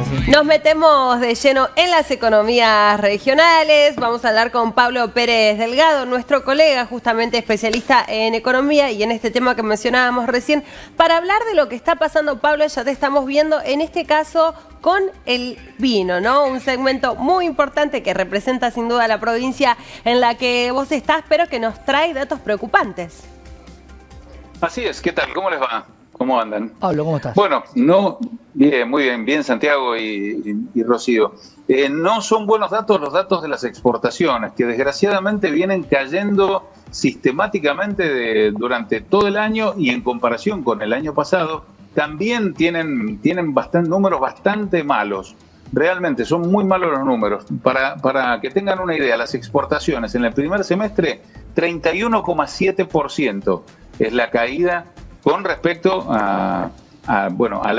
Nos metemos de lleno en las economías regionales. Vamos a hablar con Pablo Pérez Delgado, nuestro colega, justamente especialista en economía y en este tema que mencionábamos recién, para hablar de lo que está pasando. Pablo, ya te estamos viendo en este caso con el vino, ¿no? Un segmento muy importante que representa sin duda la provincia en la que vos estás, pero que nos trae datos preocupantes. Así es, ¿qué tal? ¿Cómo les va? ¿Cómo andan? Pablo, ¿cómo estás? Bueno, bien, muy bien, Santiago y Rocío. No son buenos datos los datos de las exportaciones, que desgraciadamente vienen cayendo sistemáticamente durante todo el año y en comparación con el año pasado, también tienen números bastante malos. Realmente son muy malos los números. Para que tengan una idea, las exportaciones en el primer semestre, 31,7% es la caída con respecto al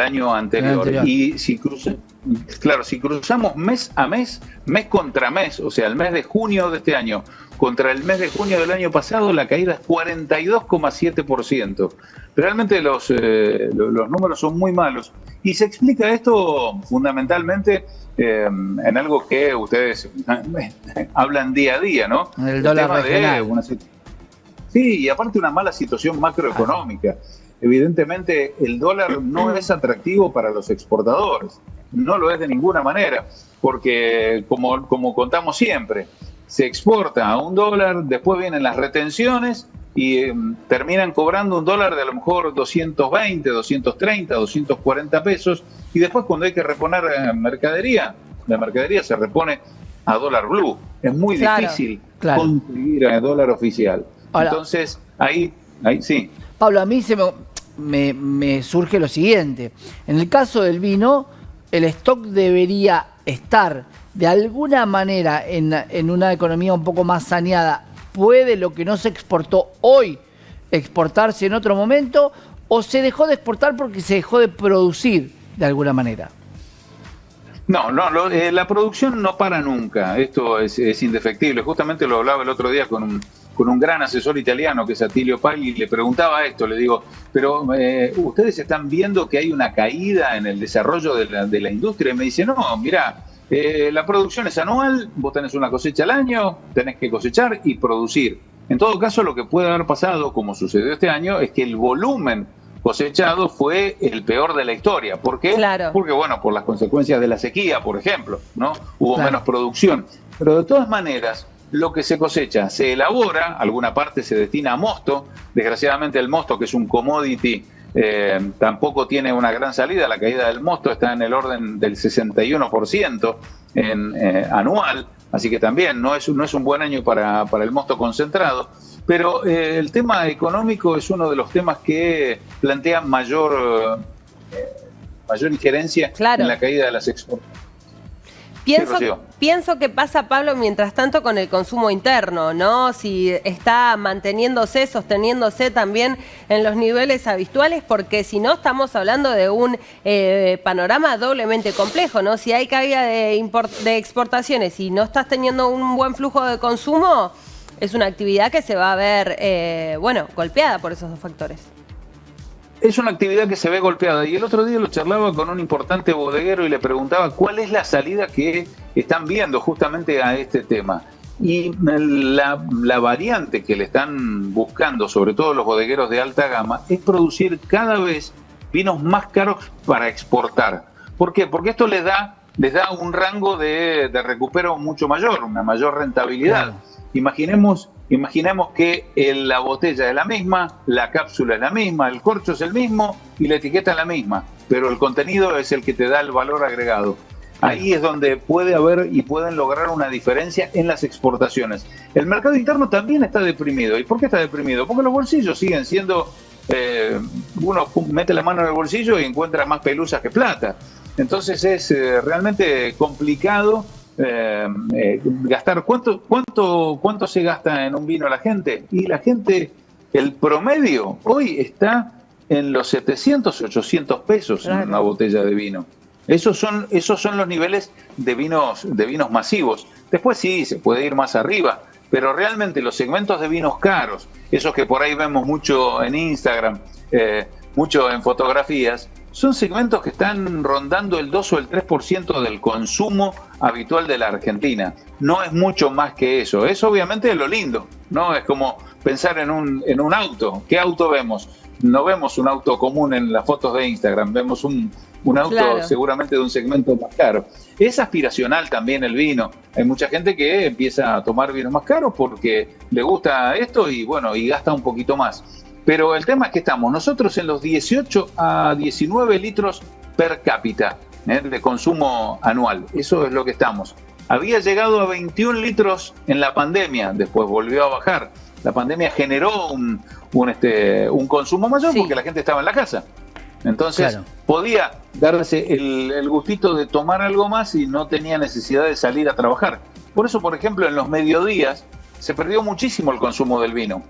año anterior. Y si cruzamos mes a mes, mes contra mes, o sea, el mes de junio de este año contra el mes de junio del año pasado, la caída es 42,7%. Realmente los números son muy malos. Y se explica esto fundamentalmente en algo que ustedes hablan día a día, ¿no? El dólar regional. Sí, y aparte una mala situación macroeconómica. Evidentemente el dólar no es atractivo para los exportadores, no lo es de ninguna manera, porque como contamos siempre, se exporta a $1, después vienen las retenciones y terminan cobrando $1 de a lo mejor 220, 230, 240 pesos, y después cuando hay que reponer mercadería, la mercadería se repone a dólar blue. Es muy difícil conseguir a dólar oficial. Ahora, entonces, ahí sí. Pablo, a mí me surge lo siguiente. En el caso del vino, el stock debería estar de alguna manera en una economía un poco más saneada. ¿Puede lo que no se exportó hoy exportarse en otro momento o se dejó de exportar porque se dejó de producir de alguna manera? No, la producción no para nunca. Esto es indefectible. Justamente lo hablaba el otro día con un gran asesor italiano que es Attilio Pagli, y le preguntaba esto, le digo, pero ustedes están viendo que hay una caída en el desarrollo de la industria, y me dice, no, mirá, la producción es anual, vos tenés una cosecha al año, tenés que cosechar y producir. En todo caso, lo que puede haber pasado, como sucedió este año, es que el volumen cosechado fue el peor de la historia. ¿Por qué? Claro. Porque, bueno, por las consecuencias de la sequía, por ejemplo, ¿no? Hubo menos producción. Pero de todas maneras, lo que se cosecha se elabora, alguna parte se destina a mosto. Desgraciadamente el mosto, que es un commodity, tampoco tiene una gran salida. La caída del mosto está en el orden del 61% anual, así que también no es un buen año para el mosto concentrado. Pero el tema económico es uno de los temas que plantea mayor injerencia en la caída de las exportaciones. Pienso que pasa, Pablo, mientras tanto con el consumo interno, ¿no? Si está sosteniéndose también en los niveles habituales, porque si no estamos hablando de un panorama doblemente complejo, ¿no? Si hay caída de exportaciones y no estás teniendo un buen flujo de consumo, es una actividad que se va a ver, golpeada por esos dos factores. Es una actividad que se ve golpeada, y el otro día lo charlaba con un importante bodeguero y le preguntaba cuál es la salida que están viendo justamente a este tema. Y la variante que le están buscando, sobre todo los bodegueros de alta gama, es producir cada vez vinos más caros para exportar. ¿Por qué? Porque esto les da un rango de recupero mucho mayor, una mayor rentabilidad. Claro. Imaginemos que la botella es la misma, la cápsula es la misma, el corcho es el mismo y la etiqueta es la misma, pero el contenido es el que te da el valor agregado. Ahí es donde puede haber y pueden lograr una diferencia en las exportaciones. El mercado interno también está deprimido. ¿Y por qué está deprimido? Porque los bolsillos siguen siendo... uno mete la mano en el bolsillo y encuentra más pelusas que plata. Entonces es realmente complicado gastar. ¿Cuánto se gasta en un vino la gente? Y la gente, el promedio hoy está en los 700, 800 pesos en una botella de vino. Esos son los niveles de vinos masivos. Después sí, se puede ir más arriba, pero realmente los segmentos de vinos caros, esos que por ahí vemos mucho en Instagram, mucho en fotografías, son segmentos que están rondando el 2 o el 3% del consumo habitual de la Argentina. No es mucho más que eso. Es obviamente lo lindo, ¿no? Es como pensar en un auto. ¿Qué auto vemos? No vemos un auto común en las fotos de Instagram, vemos un auto Claro. seguramente de un segmento más caro. Es aspiracional también el vino. Hay mucha gente que empieza a tomar vinos más caros porque le gusta esto y bueno, y gasta un poquito más. Pero el tema es que estamos nosotros en los 18 a 19 litros per cápita de consumo anual. Eso es lo que estamos. Había llegado a 21 litros en la pandemia, después volvió a bajar. La pandemia generó un consumo mayor porque la gente estaba en la casa. Entonces podía darse el gustito de tomar algo más y no tenía necesidad de salir a trabajar. Por eso, por ejemplo, en los mediodías se perdió muchísimo el consumo del vino,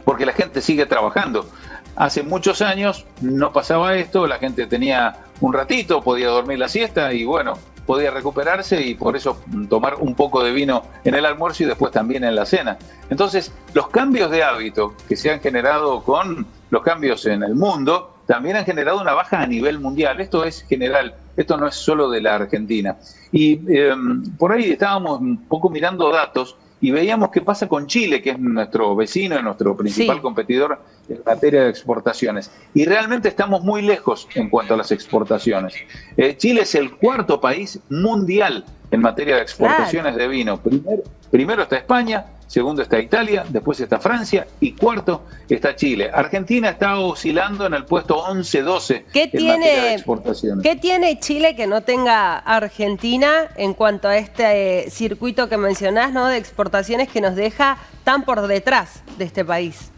porque la gente sigue trabajando. Hace muchos años no pasaba esto, la gente tenía un ratito, podía dormir la siesta y bueno, podía recuperarse y por eso tomar un poco de vino en el almuerzo y después también en la cena. Entonces, los cambios de hábito que se han generado con los cambios en el mundo también han generado una baja a nivel mundial. Esto es general, esto no es solo de la Argentina. Y por ahí estábamos un poco mirando datos y veíamos qué pasa con Chile, que es nuestro vecino y nuestro principal competidor en materia de exportaciones. Y realmente estamos muy lejos en cuanto a las exportaciones. Chile es el cuarto país mundial en materia de exportaciones de vino. Primero está España, segundo está Italia, después está Francia y cuarto está Chile. Argentina está oscilando en el puesto 11-12 en materia de exportaciones. ¿Qué tiene Chile que no tenga Argentina en cuanto a este circuito que mencionás, ¿no? De exportaciones que nos deja tan por detrás de este país?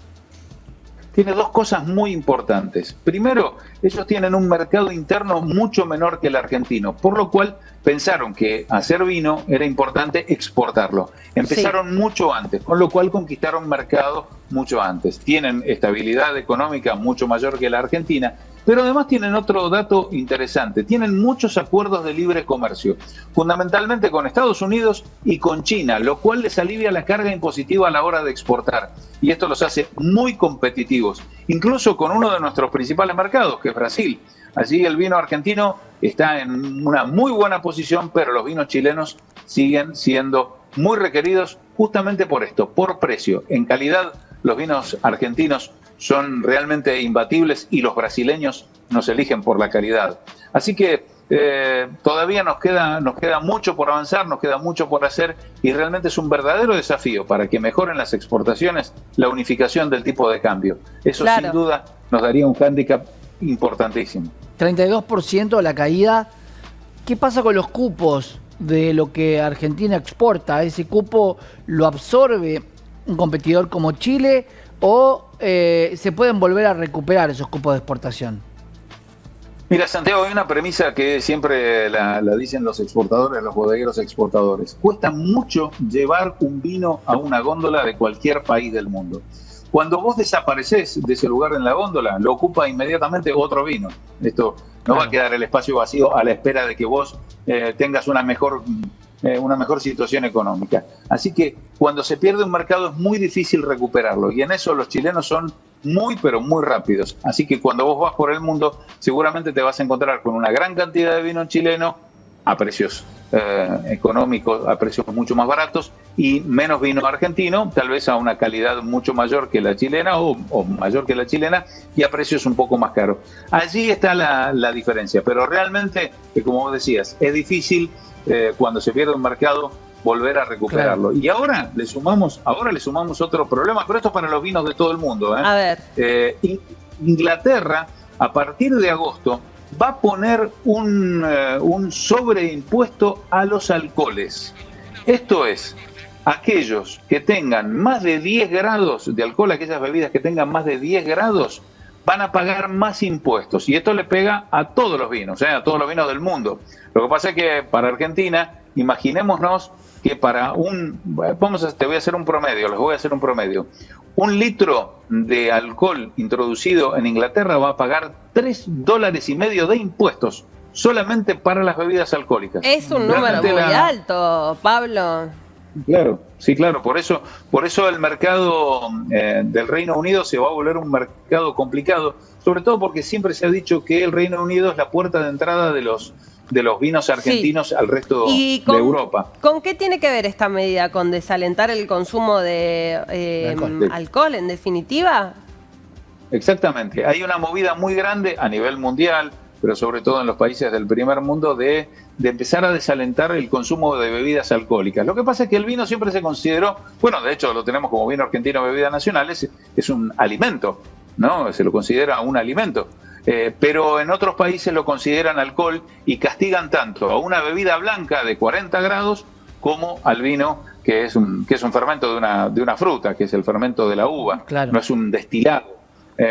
Tiene dos cosas muy importantes. Primero, ellos tienen un mercado interno mucho menor que el argentino, por lo cual pensaron que hacer vino era importante exportarlo. Empezaron mucho antes, con lo cual conquistaron mercado mucho antes. Tienen estabilidad económica mucho mayor que la Argentina, pero además tienen otro dato interesante. Tienen muchos acuerdos de libre comercio, fundamentalmente con Estados Unidos y con China, lo cual les alivia la carga impositiva a la hora de exportar. Y esto los hace muy competitivos, incluso con uno de nuestros principales mercados, que es Brasil. Allí el vino argentino está en una muy buena posición, pero los vinos chilenos siguen siendo muy requeridos justamente por esto, por precio. En calidad, los vinos argentinos son realmente imbatibles y los brasileños nos eligen por la calidad. Así que todavía nos queda mucho por avanzar, nos queda mucho por hacer y realmente es un verdadero desafío para que mejoren las exportaciones la unificación del tipo de cambio. Eso sin duda nos daría un hándicap importantísimo. 32% la caída. ¿Qué pasa con los cupos de lo que Argentina exporta? ¿Ese cupo lo absorbe un competidor como Chile o se pueden volver a recuperar esos cupos de exportación? Mira, Santiago, hay una premisa que siempre la dicen los exportadores, los bodegueros exportadores. Cuesta mucho llevar un vino a una góndola de cualquier país del mundo. Cuando vos desaparecés de ese lugar en la góndola, lo ocupa inmediatamente otro vino. Esto no va a quedar el espacio vacío a la espera de que vos tengas una mejor situación económica. Así que cuando se pierde un mercado es muy difícil recuperarlo y en eso los chilenos son muy pero muy rápidos. Así que cuando vos vas por el mundo seguramente te vas a encontrar con una gran cantidad de vino chileno a precios económicos, a precios mucho más baratos y menos vino argentino, tal vez a una calidad mucho mayor que la chilena o mayor que la chilena y a precios un poco más caros. Allí está la diferencia, pero realmente, como vos decías, es difícil cuando se pierde un mercado volver a recuperarlo. Y ahora le sumamos otro problema, pero esto es para los vinos de todo el mundo. A ver. Inglaterra, a partir de agosto, va a poner un sobreimpuesto a los alcoholes. Esto es, aquellos que tengan más de 10 grados de alcohol, aquellas bebidas que tengan más de 10 grados, van a pagar más impuestos. Y esto le pega a todos los vinos, a todos los vinos del mundo. Lo que pasa es que para Argentina, imaginémonos que para te voy a hacer un promedio, les voy a hacer un promedio. 1 litro de alcohol introducido en Inglaterra va a pagar $3,50 de impuestos solamente para las bebidas alcohólicas. Es un número muy alto, Pablo. Claro, sí, claro. Por eso el mercado del Reino Unido se va a volver un mercado complicado, sobre todo porque siempre se ha dicho que el Reino Unido es la puerta de entrada de los vinos argentinos al resto de Europa. ¿Con qué tiene que ver esta medida? ¿Con desalentar el consumo de alcohol, en definitiva? Exactamente. Hay una movida muy grande a nivel mundial, pero sobre todo en los países del primer mundo, de empezar a desalentar el consumo de bebidas alcohólicas. Lo que pasa es que el vino siempre se consideró, bueno, de hecho lo tenemos como vino argentino, bebida nacional, es un alimento, ¿no? Se lo considera un alimento. Pero en otros países lo consideran alcohol y castigan tanto a una bebida blanca de 40 grados como al vino, que es un fermento de una fruta, que es el fermento de la uva, claro. No es un destilado.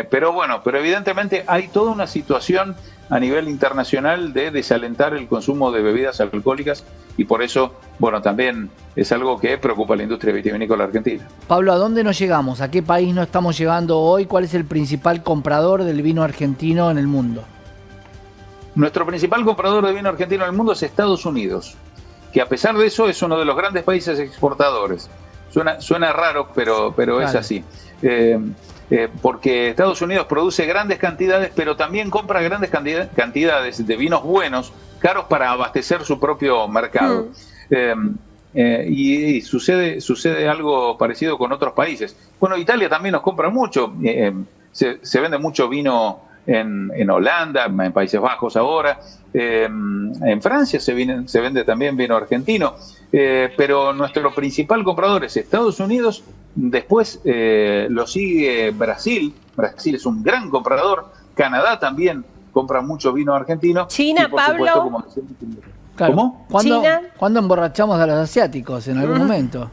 Pero evidentemente hay toda una situación a nivel internacional de desalentar el consumo de bebidas alcohólicas y por eso, también es algo que preocupa a la industria vitivinícola argentina. Pablo, ¿a dónde nos llegamos? ¿A qué país nos estamos llegando hoy? ¿Cuál es el principal comprador del vino argentino en el mundo? Nuestro principal comprador de vino argentino en el mundo es Estados Unidos, que a pesar de eso es uno de los grandes países exportadores. Suena raro, pero claro. Es así. Porque Estados Unidos produce grandes cantidades, pero también compra grandes cantidades de vinos buenos, caros para abastecer su propio mercado. Y sucede algo parecido con otros países. Italia también nos compra mucho. Se vende mucho vino en Holanda, en Países Bajos ahora. En Francia se vende también vino argentino. Pero nuestro principal comprador es Estados Unidos. Después lo sigue Brasil. Brasil es un gran comprador. Canadá también compra mucho vino argentino. China, Pablo. Supuesto, claro. ¿Cómo? ¿Cuándo emborrachamos a los asiáticos en algún momento?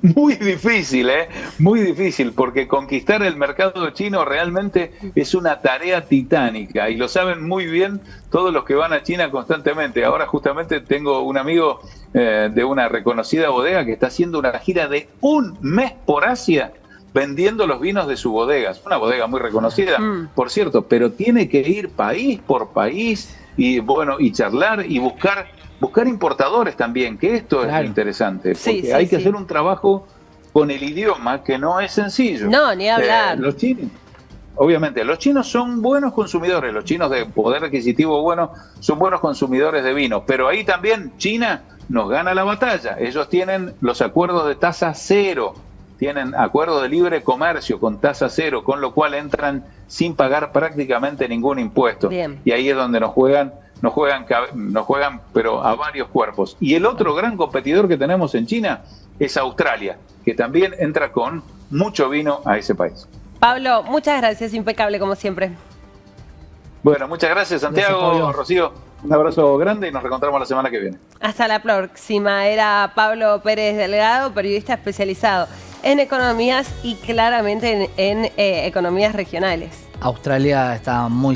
Muy difícil, muy difícil, porque conquistar el mercado chino realmente es una tarea titánica y lo saben muy bien todos los que van a China constantemente. Ahora justamente tengo un amigo de una reconocida bodega que está haciendo una gira de un mes por Asia vendiendo los vinos de su bodega. Es una bodega muy reconocida, por cierto, pero tiene que ir país por país y charlar y buscar importadores también, que esto es muy interesante, porque hay que hacer un trabajo con el idioma que no es sencillo. No, ni hablar. Los chinos son buenos consumidores, los chinos de poder adquisitivo bueno son buenos consumidores de vino, pero ahí también China nos gana la batalla. Ellos tienen los acuerdos de tasa cero, tienen acuerdos de libre comercio con tasa cero, con lo cual entran sin pagar prácticamente ningún impuesto. Bien. Y ahí es donde nos juegan, pero a varios cuerpos. Y el otro gran competidor que tenemos en China es Australia, que también entra con mucho vino a ese país. Pablo, muchas gracias, impecable como siempre. Bueno, muchas gracias, Santiago, gracias, Rocío. Un abrazo grande y nos reencontramos la semana que viene. Hasta la próxima. Era Pablo Pérez Delgado, periodista especializado en economías y claramente en economías regionales. Australia está muy